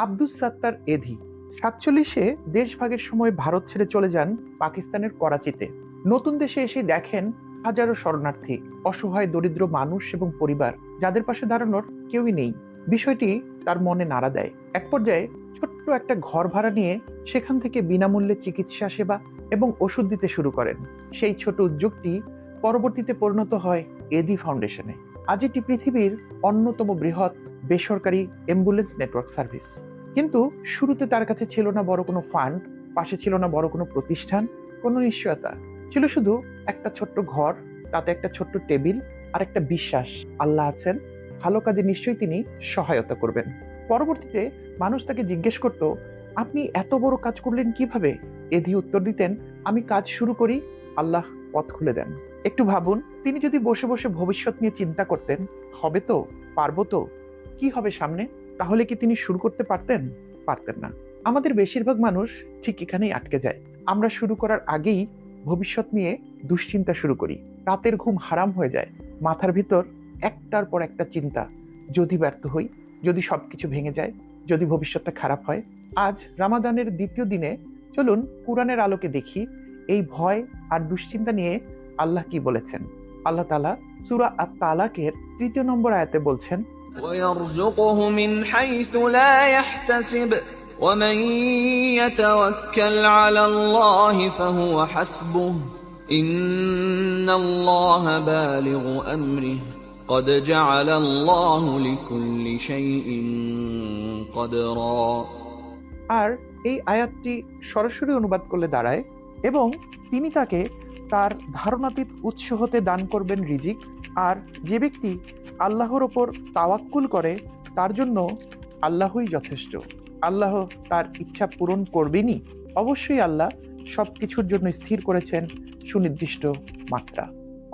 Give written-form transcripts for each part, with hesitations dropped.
আব্দুস সাত্তার এধি 47-এ দেশভাগের সময় ভারত ছেড়ে চলে যান পাকিস্তানের করাচিতে। নতুন দেশে এসে দেখেন হাজারো শরণার্থী, অসহায় দরিদ্র মানুষ এবং পরিবার, যাদের পাশে দাঁড়ানোর কেউই নেই। বিষয়টি তার মনে নাড়া দেয়। এক পর্যায়ে ছোট্ট একটা ঘর ভাড়া নিয়ে সেখান থেকে বিনামূল্যে চিকিৎসা সেবা এবং ওষুধ দিতে শুরু করেন। সেই ছোট উদ্যোগটি পরবর্তীতে পরিণত হয় এধি ফাউন্ডেশনে। আজ এটি পৃথিবীর অন্যতম বৃহৎ বেসরকারি অ্যাম্বুলেন্স নেটওয়ার্ক সার্ভিস। কিন্তু শুরুতে তার কাছে ছিল না বড় কোনো ফান্ড, পাশে ছিল না বড় কোনো প্রতিষ্ঠান, কোনো নিশ্চয়তা। ছিল শুধু একটা ছোট্ট ঘর, তাতে একটা ছোট্ট টেবিল আর একটা বিশ্বাস, আল্লাহ আছেন, ভালো কাজে নিশ্চয়ই তিনি সহায়তা করবেন। পরবর্তীতে মানুষ তাকে জিজ্ঞেস করত, আপনি এত বড় কাজ করলেন কিভাবে? এধি উত্তর দিতেন, আমি কাজ শুরু করি, আল্লাহ পথ খুলে দেন। একটু ভাবুন, তিনি যদি বসে বসে ভবিষ্যৎ নিয়ে চিন্তা করতেন, হবে তো, পারবো তো, কি হবে সামনে, তাহলে কি তিনি শুরু করতে পারতেন? পারতেন না। আমাদের বেশিরভাগ মানুষ ঠিক এখানেই আটকে যায়। আমরা শুরু করার আগেই ভবিষ্যৎ নিয়ে দুশ্চিন্তা শুরু করি। রাতের ঘুম হারাম হয়ে যায়। মাথার ভিতর একটার পর একটা চিন্তা, যদি ব্যর্থ হই, যদি সবকিছু ভেঙে যায়, যদি ভবিষ্যৎটা খারাপ হয়। আজ রামাদানের দ্বিতীয় দিনে চলুন কুরআনের আলোকে দেখি এই ভয় আর দুশ্চিন্তা নিয়ে আল্লাহ কি বলেছেন। আল্লাহ তাআলা সূরা আত-তালাকের 3 নম্বর আয়াতে বলছেন, ويرزقه من حيث لا يحتسب ومن يتوكل على الله فهو حسبه إن الله بالغ أمره قد جعل الله لكل شيء قدرا। আর এই আয়াতটি সরাসরি অনুবাদ করলে দাঁড়ায়, এবং তিনি তাকে তার ধারণাতীত উৎস হতে দান করবেন রিজিক। আর যে ব্যক্তি আল্লাহর ওপর তাওয়াক্কুল করে তার জন্য আল্লাহই যথেষ্ট। আল্লাহ তার ইচ্ছা পূরণ করবেনই। অবশ্যই আল্লাহ সব কিছুর জন্য স্থির করেছেন সুনির্দিষ্ট মাত্রা।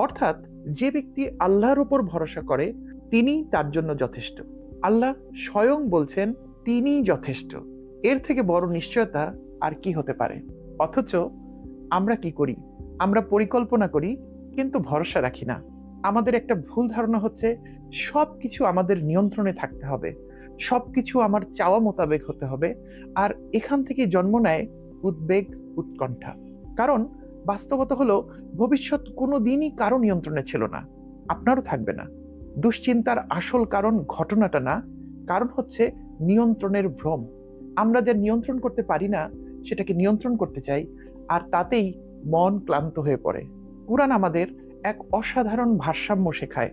অর্থাৎ যে ব্যক্তি আল্লাহর ওপর ভরসা করে তিনিই তার জন্য যথেষ্ট। আল্লাহ স্বয়ং বলছেন তিনিই যথেষ্ট। এর থেকে বড় নিশ্চয়তা আর কি হতে পারে? অথচ আমরা কি করি? আমরা পরিকল্পনা করি কিন্তু ভরসা রাখি না। আমাদের একটা ভুল ধারণা হচ্ছে সবকিছু আমাদের নিয়ন্ত্রণে থাকতে হবে, সবকিছু আমার চাওয়া মোতাবেক হতে হবে। আর এখান থেকে জন্ম নেয় উদ্বেগ, উৎকণ্ঠা। কারণ বাস্তবতা হলো ভবিষ্যৎ কোনো দিনই কারো নিয়ন্ত্রণে ছিল না, আপনারও থাকবে না। দুশ্চিন্তার আসল কারণ ঘটনাটা না, কারণ হচ্ছে নিয়ন্ত্রণের ভ্রম। আমরা যা নিয়ন্ত্রণ করতে পারি না সেটাকে নিয়ন্ত্রণ করতে চাই, আর তাতেই মন ক্লান্ত হয়ে পড়ে। কুরআন আমাদের এক অসাধারণ ভারসাম্য শেখায়,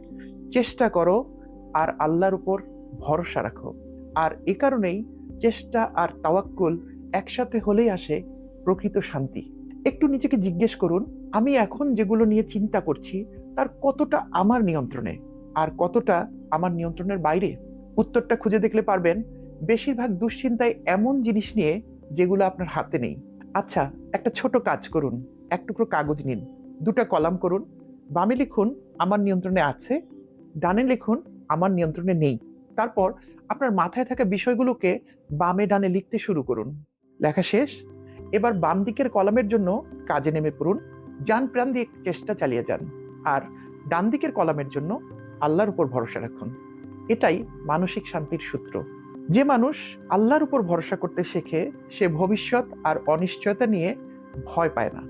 চেষ্টা করো আর আল্লাহর উপর ভরসা রাখো। আর এ কারণেই চেষ্টা আর তাওয়াক্কুল একসাথে হলেই আসে প্রকৃত শান্তি। একটু নিজেকে জিজ্ঞেস করুন, আমি এখন যেগুলো নিয়ে চিন্তা করছি তার কতটা আমার নিয়ন্ত্রণে আর কতটা আমার নিয়ন্ত্রণের বাইরে? উত্তরটা খুঁজে দেখলে পারবেন বেশিরভাগ দুশ্চিন্তায় এমন জিনিস নিয়ে যেগুলো আপনার হাতে নেই। আচ্ছা, একটা ছোট কাজ করুন। এক টুকরো কাগজ নিন, 2টা কলাম করুন। বামে লিখুন আমার নিয়ন্ত্রণে আছে, ডানে লিখুন আমার নিয়ন্ত্রণে নেই। তারপর আপনার মাথায় থাকা বিষয়গুলোকে বামে ডানে লিখতে শুরু করুন। লেখা শেষ? এবার বাম দিকের কলামের জন্য কাজে নেমে পড়ুন, যান প্রাণ দিয়ে চেষ্টা চালিয়ে যান। আর ডান দিকের কলামের জন্য আল্লাহর উপর ভরসা রাখুন। এটাই মানসিক শান্তির সূত্র। যে মানুষ আল্লাহর উপর ভরসা করতে শেখে সে ভবিষ্যৎ আর অনিশ্চয়তা নিয়ে ভয় পায় না,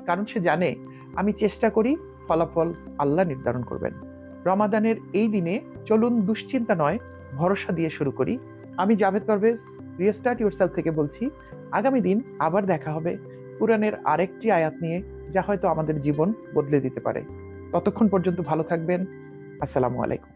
কারণ সে জানে আমি চেষ্টা করি, ফলাফল আল্লাহ নির্ধারণ করবেন। রমাদানের এই দিনে চলুন দুশ্চিন্তা নয়, ভরসা দিয়ে শুরু করি। আমি জাভেদ পারভেজ, রিস্টার্ট ইউরসেলফ থেকে বলছি। আগামী দিন আবার দেখা হবে কুরআনের আরেকটি আয়াত নিয়ে, যা হয়তো আমাদের জীবন বদলে দিতে পারে। ততক্ষণ পর্যন্ত ভালো থাকবেন। আসসালামু আলাইকুম।